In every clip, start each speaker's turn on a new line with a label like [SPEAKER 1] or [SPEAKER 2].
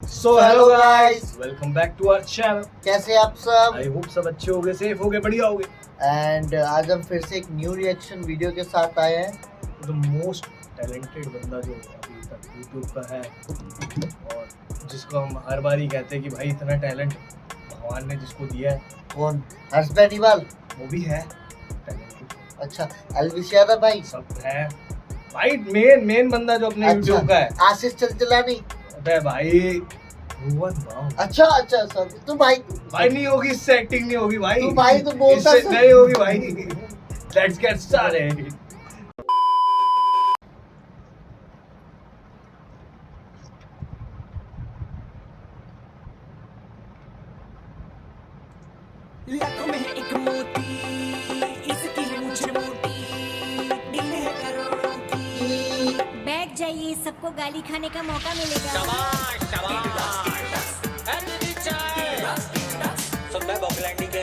[SPEAKER 1] So hello guys,
[SPEAKER 2] welcome back to our channel.
[SPEAKER 1] कैसे आप सब?
[SPEAKER 2] आई होप सब अच्छे होंगे, सेफ होंगे, बढ़िया होंगे।
[SPEAKER 1] एंड आज हम फिर से एक न्यू रिएक्शन वीडियो के साथ आए हैं।
[SPEAKER 2] द मोस्ट टैलेंटेड बंदा जो अभी तक यूट्यूब का है और जिसको हम हर बार ही कहते हैं कि भाई इतना टैलेंट भगवान ने जिसको दिया है
[SPEAKER 1] कौन? हर्ष बेनीवाल?
[SPEAKER 2] वो भी है टैलेंटेड।
[SPEAKER 1] अच्छा, एल्विस यादव भाई?
[SPEAKER 2] सब है भाई। मेन बंदा जो अपने यूट्यूब का है
[SPEAKER 1] आशीष चलचलानी?
[SPEAKER 2] अबे भाई भुवन बाम।
[SPEAKER 1] अच्छा सर, तू भाई
[SPEAKER 2] नहीं होगी, इससे एक्टिंग नहीं होगी भाई।
[SPEAKER 1] तू भाई तो बोलता
[SPEAKER 2] इससे नहीं होगी भाई। Let's get started.
[SPEAKER 3] लाखों में एक मोती, इसकी है मुझ मोटी, दिल है करोड़ों की।
[SPEAKER 4] बैठ जाइए, सबको गाली खाने का मौका मिलेगा।
[SPEAKER 3] शाबाश शाबाश। एनर्जी चाय। सब मैं बॉक्सलैंडी के।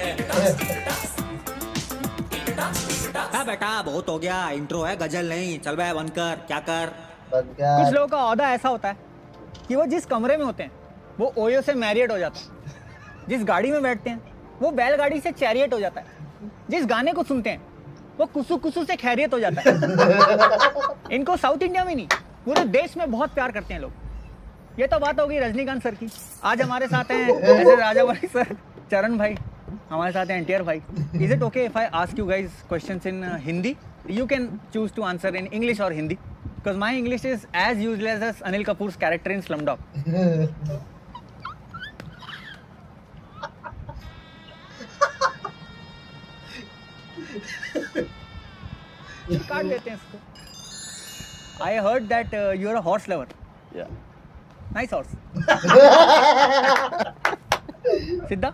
[SPEAKER 3] हाँ बेटा, बहुत हो गया। इंट्रो है, गजल नहीं। चल बे, बंद कर। क्या कर?
[SPEAKER 5] कुछ लोगों का औहदा ऐसा होता है कि वो जिस कमरे में होते हैं वो ओयो से मैरिएट हो जाता है, जिस गाड़ी में बैठते हैं वो बैलगाड़ी से चैरियट हो जाता है, जिस गाने को सुनते हैं वो कुसु कुसु से खैरियत हो जाता है। इनको साउथ इंडिया में नहीं, पूरे देश में बहुत प्यार करते हैं लोग। ये तो बात होगी रजनीकांत सर की। आज हमारे साथ हैं ऐसे राजावानी सर, चरण भाई, हमारे साथ हैं एनटीआर भाई। Is it okay if I ask you guys questions in Hindi? You can choose to answer in English और Hindi, because my English is as useless as Anil Kapoor's character in Slumdog. काट देते हैं इसको। I heard that you are a horse lover.
[SPEAKER 6] Yeah.
[SPEAKER 5] Nice horse. सिद्धा?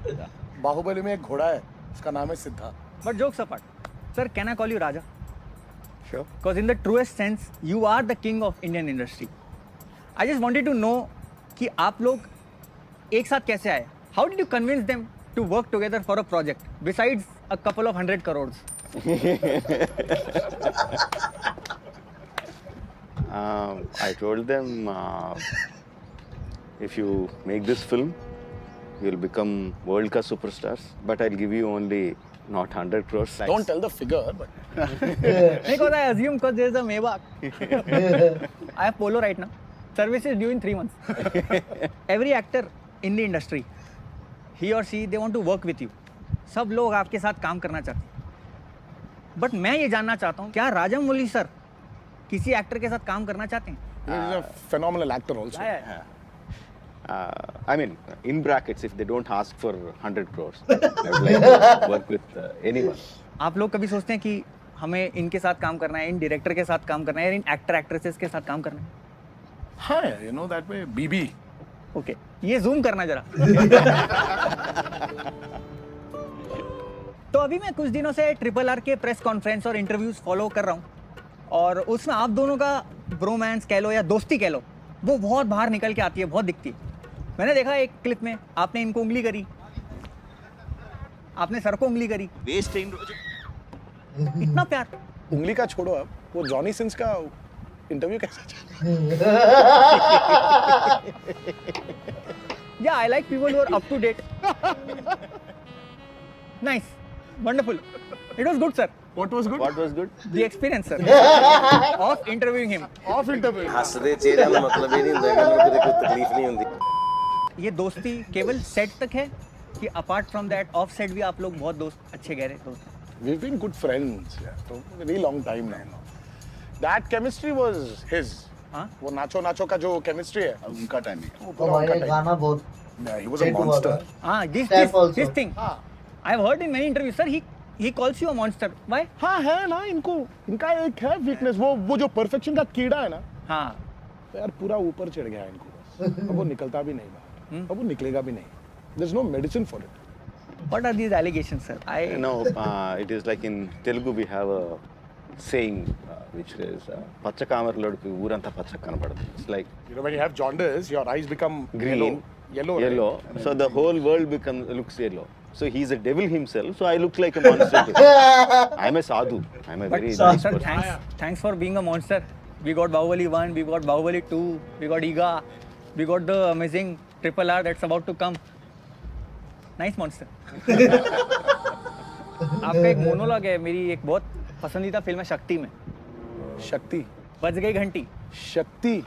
[SPEAKER 6] बाहुबली में एक घोड़ा है, उसका नाम है सिद्धा।
[SPEAKER 5] But jokes apart, sir, can I call you Raja?
[SPEAKER 6] Sure.
[SPEAKER 5] Because in the truest sense, you are the king of Indian industry. I just wanted to know कि आप लोग एक साथ कैसे आए? How did you convince them to work together for a project besides a couple of 100 crores?
[SPEAKER 6] I told them if you make this film, you'll become world class superstars. But I'll give you only not 100 crores. Don't tell the figure, but
[SPEAKER 5] Because I assume because there's a Maybach. I have Polo right now. Service is due in 3 months. Every actor in the industry, he or she, they want to work with you. सब लोग आपके साथ काम करना चाहते हैं। But मैं ये जानना चाहता हूँ, क्या राजामौली सर किसी एक्टर के साथ काम करना चाहते हैं?
[SPEAKER 6] he's a phenomenal actor also. I mean, in brackets, if they don't ask for 100 crores, I would like to work with anyone.
[SPEAKER 5] आप लोग कभी सोचते हैं कि हमें इनके साथ काम करना है, इन डायरेक्टर के साथ काम करना है, इन एक्टर एक्ट्रेसेस के साथ काम करना है?
[SPEAKER 6] हाँ, you know that way. BB.
[SPEAKER 5] Okay, ये जूम करना जरा। तो अभी मैं कुछ दिनों से RRR के प्रेस कॉन्फ्रेंस और इंटरव्यूज फॉलो कर रहा हूँ और उसमें आप दोनों का ब्रोमांस कह लो या दोस्ती कह लो, वो बहुत बाहर निकल के आती है, बहुत दिखती है। मैंने देखा एक क्लिप में आपने इनको उंगली करी, आपने सर को उंगली करी।
[SPEAKER 6] वेस्ट
[SPEAKER 5] इतना प्यार।
[SPEAKER 7] उंगली का छोड़ो, अब वो जॉनी सिंस का इंटरव्यू कैसा चला?
[SPEAKER 5] Yeah, I like people who are up to date. Nice, wonderful. It was good, sir.
[SPEAKER 6] What was good? What was good?
[SPEAKER 5] The experience, sir, of interviewing him.
[SPEAKER 6] Off interview.
[SPEAKER 8] हंसदे चेहरे का मतलब ये नहीं होता कि मेरे को कोई तकलीफ नहीं होती।
[SPEAKER 5] ये दोस्ती केवल सेट तक है कि apart from that of set भी आप लोग बहुत दोस्त, अच्छे गहरे दोस्त हैं?
[SPEAKER 7] We've been good friends for a very long time now. That chemistry was his.
[SPEAKER 5] हाँ?
[SPEAKER 7] वो नाचो नाचो का जो chemistry है,
[SPEAKER 6] उनका टाइम है।
[SPEAKER 7] वो पूरा उनका
[SPEAKER 1] हमारे
[SPEAKER 7] time.
[SPEAKER 1] गाना बहुत
[SPEAKER 7] Yeah, he was a
[SPEAKER 1] hit हुआ
[SPEAKER 7] monster.
[SPEAKER 1] था।
[SPEAKER 5] हाँ,
[SPEAKER 1] Step also.
[SPEAKER 5] this thing.
[SPEAKER 7] हाँ,
[SPEAKER 5] I have heard in many interviews, sir, he calls you a monster. Why?
[SPEAKER 7] हाँ है ना, इनका एक है weakness, वो जो perfection का कीड़ा है ना,
[SPEAKER 5] हाँ,
[SPEAKER 7] तो यार पूरा ऊपर चढ़ गया है इनको बस। अब वो निकलता भी नहीं बाहर, अब वो निकलेगा भी नहीं। There's no medicine for it.
[SPEAKER 5] what are these allegations, sir?
[SPEAKER 6] No, it is like in Telugu we have a saying which is పచ్చ కామర్లోడికి ఊరంతా పచ్చ కనపడదు. It's like
[SPEAKER 7] You know, when you have jaundice, your eyes become
[SPEAKER 6] green,
[SPEAKER 7] yellow,
[SPEAKER 6] yellow.
[SPEAKER 7] right?
[SPEAKER 6] So the whole world looks yellow. So he's a devil himself. So I look like a monster. I'm a sadhu. I'm a
[SPEAKER 5] But
[SPEAKER 6] very
[SPEAKER 5] sir,
[SPEAKER 6] nice
[SPEAKER 5] sir,
[SPEAKER 6] person.
[SPEAKER 5] thanks for being a monster. We got Bahubali 1, we got Bahubali 2, we got Iga, we got the amazing RRR that's about to come. Nice monster. आपका एक monologue है मेरी एक बहुत पसंदीदा film है शक्ति में.
[SPEAKER 7] शक्ति.
[SPEAKER 5] बज गई घंटी.
[SPEAKER 7] शक्ति.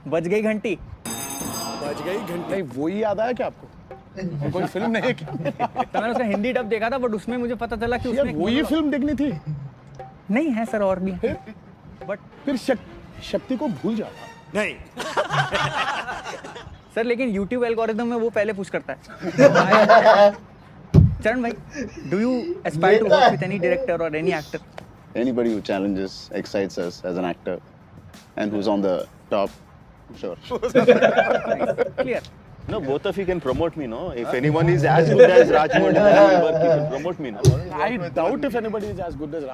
[SPEAKER 5] बज गई घंटी.
[SPEAKER 7] बज गई घंटी. नहीं वो ही याद आया क्या आपको? कोई फिल्म नहीं है क्या?
[SPEAKER 5] तो मैंने उसका हिंदी डब देखा था बट उसमें मुझे पता चला कि उसमें
[SPEAKER 7] वो ही फिल्म देखनी थी.
[SPEAKER 5] नहीं है सर और भी बट
[SPEAKER 7] फिर शक्ति को भूल जाता.
[SPEAKER 8] नहीं
[SPEAKER 5] सर लेकिन YouTube एल्गोरिथम में वो पहले पुश करता है. चरण भाई, do you aspire to work with any director और any actor?
[SPEAKER 6] Anybody who challenges, excites us as an actor, and who's on the top, sure.
[SPEAKER 5] Clear.
[SPEAKER 6] No, both of you can promote me, no? If anyone is as good as Rajmouli, then you will work, you can promote me, no?
[SPEAKER 7] I doubt if anybody is as good as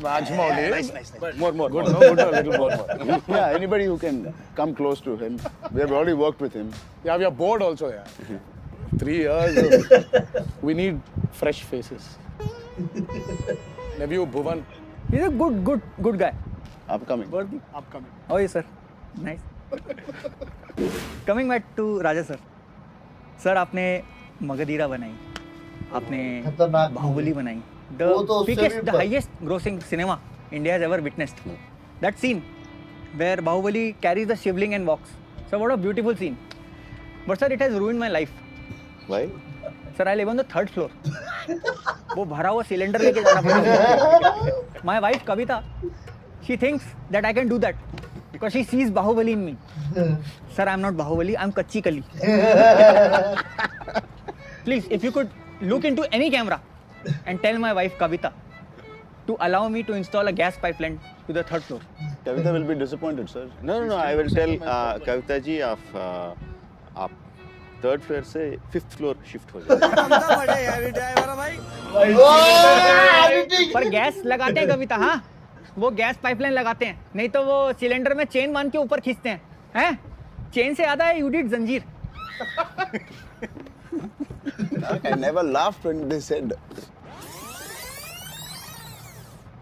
[SPEAKER 7] Rajmouli.
[SPEAKER 8] nice.
[SPEAKER 6] More.
[SPEAKER 7] Good, no, good, a little more.
[SPEAKER 6] Yeah, anybody who can come close to him. We have already worked with him.
[SPEAKER 7] Yeah, we are bored also, yeah. 3 years. We need fresh faces. Maybe Bhuvan.
[SPEAKER 5] He's a good guy.
[SPEAKER 6] Upcoming.
[SPEAKER 5] Worthy.
[SPEAKER 7] Upcoming.
[SPEAKER 5] Oh yes sir. Nice. Coming back to Raja sir. Sir आपने मगधीरा बनाई, आपने
[SPEAKER 1] खतरनाक
[SPEAKER 5] बाहुबली बनाई.
[SPEAKER 1] वो तो उससे
[SPEAKER 5] The biggest,
[SPEAKER 1] भी
[SPEAKER 5] the highest grossing cinema India has ever witnessed. That scene where Bahubali carries the shivling and walks. So what a beautiful scene. But sir, it has ruined my life.
[SPEAKER 6] Why?
[SPEAKER 5] Sir, I live on the 3rd floor. वो भरा हुआ cylinder लेके जाना पड़ता है. My wife Kavita, she thinks that I can do that because she sees Bahubali in me. Sir, I'm not Bahubali. I'm Kacchi Kali. Please, if you could look into any camera and tell my wife Kavita to allow me to install a gas pipeline to the 3rd floor.
[SPEAKER 6] Kavita will be disappointed, sir. No. I will tell Kavita ji आप 3rd floor से 5th floor shift हो जाए.
[SPEAKER 5] पर gas लगाते हैं कविता, हाँ वो gas pipeline लगाते हैं, नहीं तो वो सिलेंडर में चेन बांध के ऊपर खींचते हैं. हैं चेन से याद आया यू डिड जंजीर.
[SPEAKER 6] I never laughed when they said.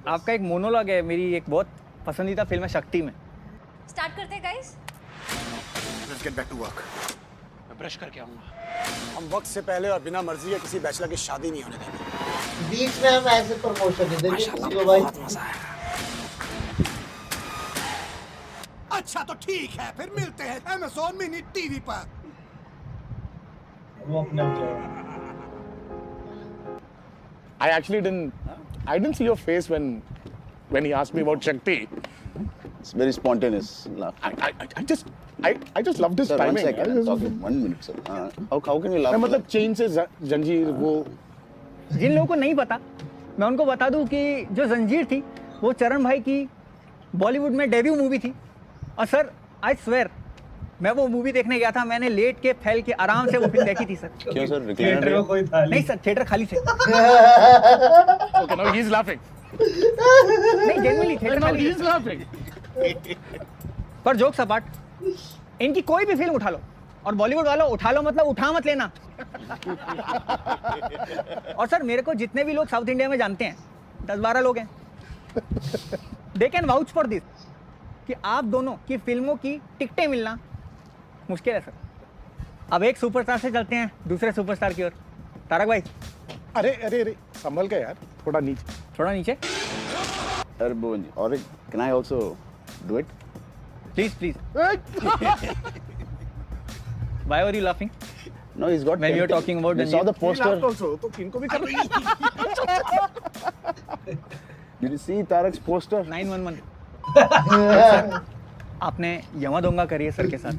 [SPEAKER 5] आपका एक मोनोलॉग है मेरी एक बहुत पसंदीदा फिल्म है शक्ति में.
[SPEAKER 9] स्टार्ट करते हैं guys.
[SPEAKER 8] Let's get back to work.
[SPEAKER 7] मैं ब्रश करके आऊंगा. हम वक्त से पहले और बिना मर्जी के किसी बैचलर की शादी नहीं होने देंगे.
[SPEAKER 1] बीच में हम ऐसे प्रमोशन नहीं देंगे किसी को भाई.
[SPEAKER 8] अच्छा तो ठीक है, फिर मिलते हैं Amazon मिनी टीवी पर.
[SPEAKER 2] वो अपने
[SPEAKER 7] I actually didn't see your face when he asked me about Shakti.
[SPEAKER 6] It's very spontaneous laugh.
[SPEAKER 7] I just love this
[SPEAKER 6] Sir,
[SPEAKER 7] timing.
[SPEAKER 6] 1 second. I'm talking. 1 minute, sir. How can you laugh?
[SPEAKER 7] मतलब chain से जंजीर वो.
[SPEAKER 5] जिन लोगों को नहीं पता मैं उनको बता दूं कि जो जंजीर थी वो चरण भाई की बॉलीवुड में डेब्यू मूवी थी. और सर आई स्वेयर मैं वो मूवी देखने गया था, मैंने लेट के फैल के आराम से वो फिल्म देखी थी सर.
[SPEAKER 6] क्यों सर?
[SPEAKER 2] थिएटर में कोई था
[SPEAKER 5] नहीं सर थिएटर खाली थे.
[SPEAKER 7] Okay, now he's laughing.
[SPEAKER 5] नहीं जेन्युइनली थिएटर
[SPEAKER 7] Now
[SPEAKER 5] खाली
[SPEAKER 7] he's
[SPEAKER 5] थे.
[SPEAKER 7] laughing.
[SPEAKER 5] पर जोक्स अपार्ट, इनकी कोई भी फिल्म उठा लो और बॉलीवुड वालों उठा लो मतलब उठा मत लेना. और सर मेरे को जितने भी लोग साउथ इंडिया में जानते हैं 10-12 लोग हैं, they can vouch for this कि आप दोनों की फिल्मों की टिकटें मिलना मुश्किल है सर. अब एक सुपरस्टार से चलते हैं दूसरे सुपरस्टार की ओर. तारक भाई
[SPEAKER 7] अरे संभल के यार, थोड़ा नीचे.
[SPEAKER 5] थोड़ा नीचे
[SPEAKER 6] Or can I also do it?
[SPEAKER 5] Please. Why were you laughing?
[SPEAKER 6] No, he's got.
[SPEAKER 5] When you were
[SPEAKER 6] tempting.
[SPEAKER 5] talking about
[SPEAKER 6] You saw the poster.
[SPEAKER 7] Also, तो इनको भी कर.
[SPEAKER 6] Did you see Tarak's poster?
[SPEAKER 5] 911. आपने यमादोंगा करी है सर के साथ,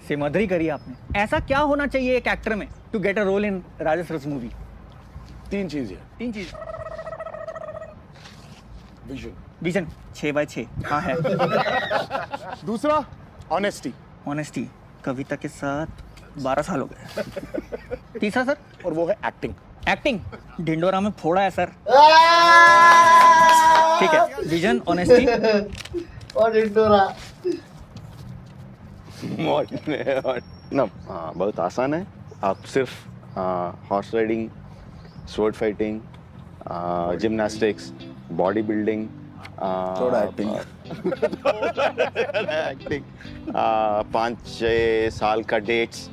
[SPEAKER 5] सिमधरी करी है आपने. ऐसा क्या होना चाहिए एक एक्टर में to get a role in राजा सरस मूवी?
[SPEAKER 7] 3 चीजें.
[SPEAKER 5] 3 चीज.
[SPEAKER 7] विजन
[SPEAKER 5] 6x6 हाँ है.
[SPEAKER 7] दूसरा ऑनेस्टी.
[SPEAKER 5] ऑनेस्टी कविता के साथ 12 साल हो गए. तीसरा सर
[SPEAKER 7] और वो है एक्टिंग.
[SPEAKER 5] एक्टिंग ढिंडोरा में फोड़ा है सर. ठीक है विजन ऑनेस्टी
[SPEAKER 1] और इंडोरा.
[SPEAKER 6] No, बहुत आसान है. आप सिर्फ horse riding, sword fighting, gymnastics, body building, थोड़ा एक्टिंग. 5-6 साल का डेट्स,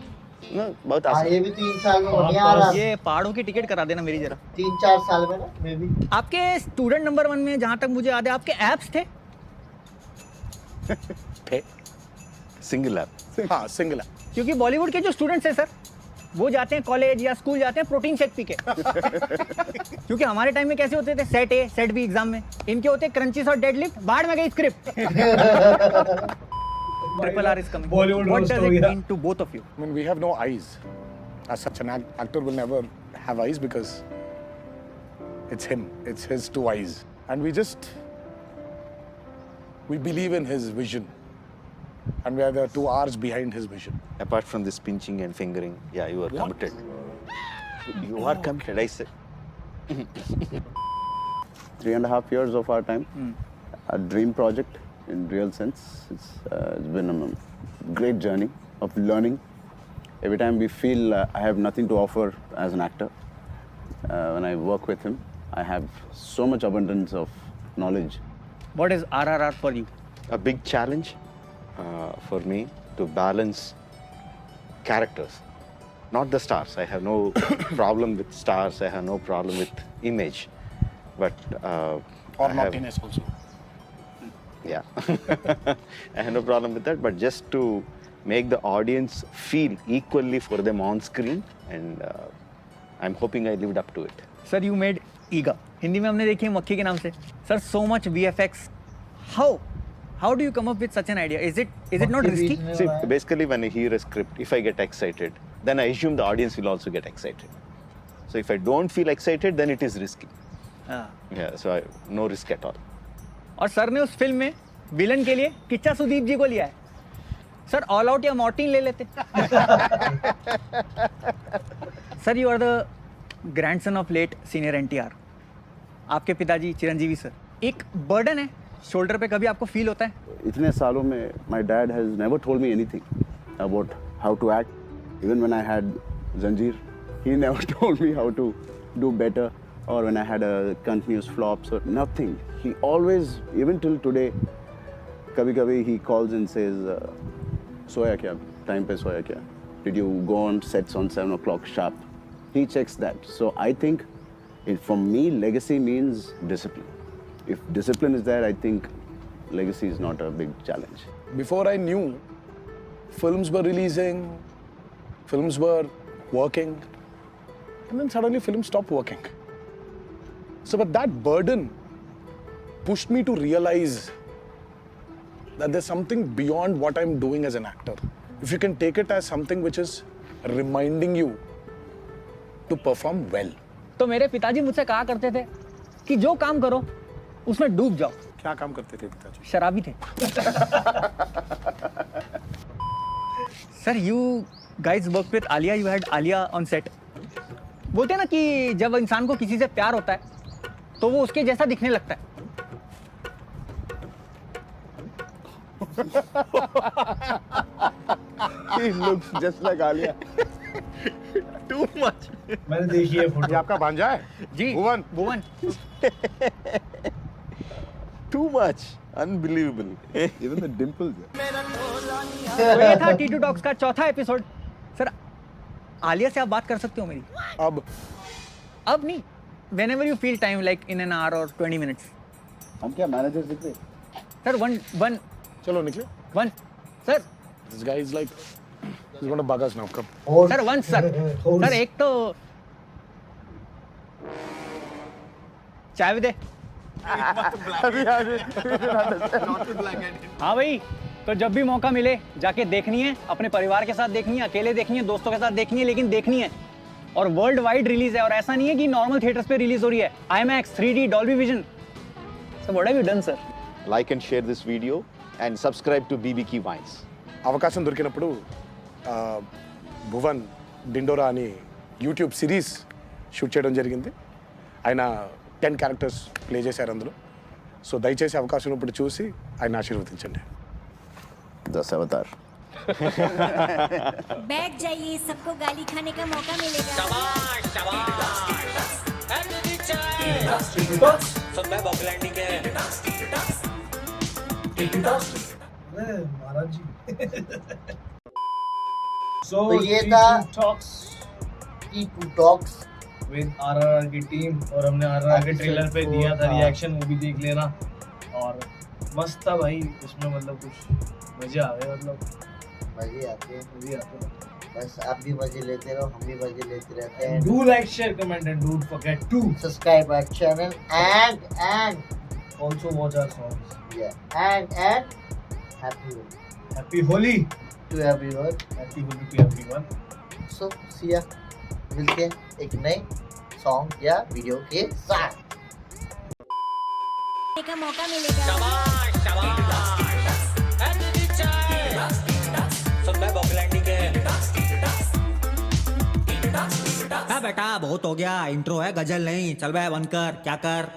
[SPEAKER 6] No, बहुत
[SPEAKER 1] हाँ
[SPEAKER 6] आसान.
[SPEAKER 1] ये भी 3 साल में नहीं आ रहा,
[SPEAKER 5] ये पहाड़ों की टिकट करा देना मेरी जरा.
[SPEAKER 1] 3-4 साल में ना मे भी.
[SPEAKER 5] आपके स्टूडेंट नंबर 1 में जहाँ तक मुझे याद है आपके एप्स थे.
[SPEAKER 7] थे
[SPEAKER 6] Single app.
[SPEAKER 7] हाँ सिंगल है.
[SPEAKER 5] क्योंकि बॉलीवुड के जो स्टूडेंट्स हैं सर वो जाते हैं कॉलेज या स्कूल जाते हैं प्रोटीन शेक पी के. क्योंकि हमारे टाइम में कैसे होते थे set A set B exam में इनके होते क्रंचीज और डेडलिफ्ट. बाहर में गई script. Triple R is coming.
[SPEAKER 2] Bollywood
[SPEAKER 5] what
[SPEAKER 2] roast
[SPEAKER 5] does
[SPEAKER 2] हो
[SPEAKER 5] इट
[SPEAKER 2] गया.
[SPEAKER 5] Mean to both of you?
[SPEAKER 7] I mean, we have no eyes. As such, an actor will never have eyes because it's him. It's his 2 eyes. And we believe in his vision. And we are the 2 R's behind his vision.
[SPEAKER 6] Apart from this pinching and fingering, yeah, you are committed. You are committed, I say.
[SPEAKER 10] 3.5 years of our time, a dream project in real sense. It's been a great journey of learning. Every time we feel I have nothing to offer as an actor, when I work with him, I have so much abundance of knowledge.
[SPEAKER 5] What is RRR for you?
[SPEAKER 6] A big challenge for me to balance characters, not the stars. I have no problem with stars. I have no problem with image, but
[SPEAKER 7] Or naughtiness also.
[SPEAKER 6] Yeah, I have no problem with that. But just to make the audience feel equally for them on screen, and I'm hoping I lived up to it.
[SPEAKER 5] Sir you made ईगा. हिंदी में हमने देखी है मक्खी के नाम से. Sir so much VFX. How do you come up with such an idea? Is it not risky?
[SPEAKER 6] See, basically, when I hear a script, if I get excited, then I assume the audience will also get excited. So if I don't feel excited, then it is risky.
[SPEAKER 5] हाँ.
[SPEAKER 6] Yeah, so no risk at all.
[SPEAKER 5] और sir ने उस film में villain के लिए किच्चा सुदीप जी को लिया है. सर ऑल आउट या मॉर्टिन ले लेते. Sir you are the grandson of late senior NTR. आपके पिताजी चिरंजीवी सर. एक बर्डन है शोल्डर पे, कभी आपको फील होता है?
[SPEAKER 10] इतने सालों में my dad has never told me anything about how to act. Even when I had Zanjeer, he never told me how to do better, or when I had a continuous flops or nothing. He always, even till today, कभी-कभी he calls and says, सोया क्या? Time पे सोया क्या? Did you go on sets on 7 o'clock sharp? He checks that. So I think, for me, legacy means discipline. If discipline is there, I think legacy is not a big challenge.
[SPEAKER 7] Before I knew, films were releasing, films were working, and then suddenly films stopped working. So, but that burden pushed me to realize that there's something beyond what I'm doing as an actor. If you can take it as something which is reminding you to perform well.
[SPEAKER 5] तो मेरे पिताजी मुझसे कहा करते थे कि जो काम करो उसमें डूब जाओ.
[SPEAKER 7] क्या काम करते थे पिताजी?
[SPEAKER 5] शराबी थे. Sir you guys work with Alia. You had Alia on set. बोलते हैं ना कि जब इंसान को किसी से प्यार होता है तो वो उसके जैसा दिखने लगता है.
[SPEAKER 10] He looks just like Alia.
[SPEAKER 6] Too much.
[SPEAKER 2] मैंने देखी है
[SPEAKER 7] ये
[SPEAKER 2] फोटो.
[SPEAKER 7] आपका भांजा है?
[SPEAKER 5] जी भुवन.
[SPEAKER 6] Too much. Unbelievable.
[SPEAKER 10] Even the dimples.
[SPEAKER 5] तो ये था T2 Talks का चौथा एपिसोड. सर आलिया से आप बात कर सकते हो मेरी? अब नहीं. Whenever you feel time, like in an hour or 20 minutes.
[SPEAKER 10] हम क्या मैनेजर दिख रहे?
[SPEAKER 5] Sir one.
[SPEAKER 7] चलो निकले.
[SPEAKER 5] One. Sir.
[SPEAKER 7] This guy is like, he's going to bug us now. Come.
[SPEAKER 5] Sir one sir. Sir एक तो चाय भी दे. हाँ भाई, तो जब भी मौका मिले जाके देखनी है. अपने परिवार के साथ देखनी है, अकेले देखनी है, दोस्तों के साथ देखनी है, लेकिन देखनी है. और वर्ल्ड वाइड रिलीज है. और ऐसा नहीं है कि नॉर्मल थिएटर्स पे रिलीज हो रही है. IMAX, 3D, Dolby Vision. So what have you done, sir?
[SPEAKER 6] Like and share this video and subscribe to BBK Vines.
[SPEAKER 7] అవకాశం దొరికినప్పుడు భువన్ డిండోరా అని యూట్యూబ్ సిరీస్ షూట్ చేయడం జరిగింది. ఆయన 10 క్యారెక్టర్స్ ప్లే చేశారు అందులో. సో దయచేసి అవకాశం ఇప్పుడు చూసి ఆయన ఆశీర్వదించండి.
[SPEAKER 10] 10 अवतार.
[SPEAKER 4] बैठ जाइए, सबको गाली खाने का मौका मिलेगा.
[SPEAKER 2] महाराज जी. So
[SPEAKER 1] तो ये था
[SPEAKER 2] talks
[SPEAKER 1] T2 talks
[SPEAKER 2] with RRR की टीम, और हमने आरआरआर के ट्रेलर पे दिया था
[SPEAKER 1] हाँ।
[SPEAKER 2] रिएक्शन, वो भी देख लेना। और मस्त था भाई, इसमें मतलब कुछ मजे आ गए, मतलब
[SPEAKER 1] मजे आते हैं।
[SPEAKER 2] मजे आते हैं।
[SPEAKER 1] बस आप भी मजे लेते रहो, हम भी मजे लेते रहते हैं।
[SPEAKER 2] Do like, share, comment and don't forget to
[SPEAKER 1] Subscribe our channel and
[SPEAKER 2] also watch our songs.
[SPEAKER 1] yeah and happy Holi
[SPEAKER 2] Happy Holi.
[SPEAKER 1] to everyone.
[SPEAKER 2] Happy Holi to everyone.
[SPEAKER 1] So see ya, मिलते हैं एक नए song या video के साथ।
[SPEAKER 4] का मौका मिलेगा।
[SPEAKER 3] बेटा बहुत हो गया, इंट्रो है, गजल नहीं, चल बे बंद कर, क्या कर।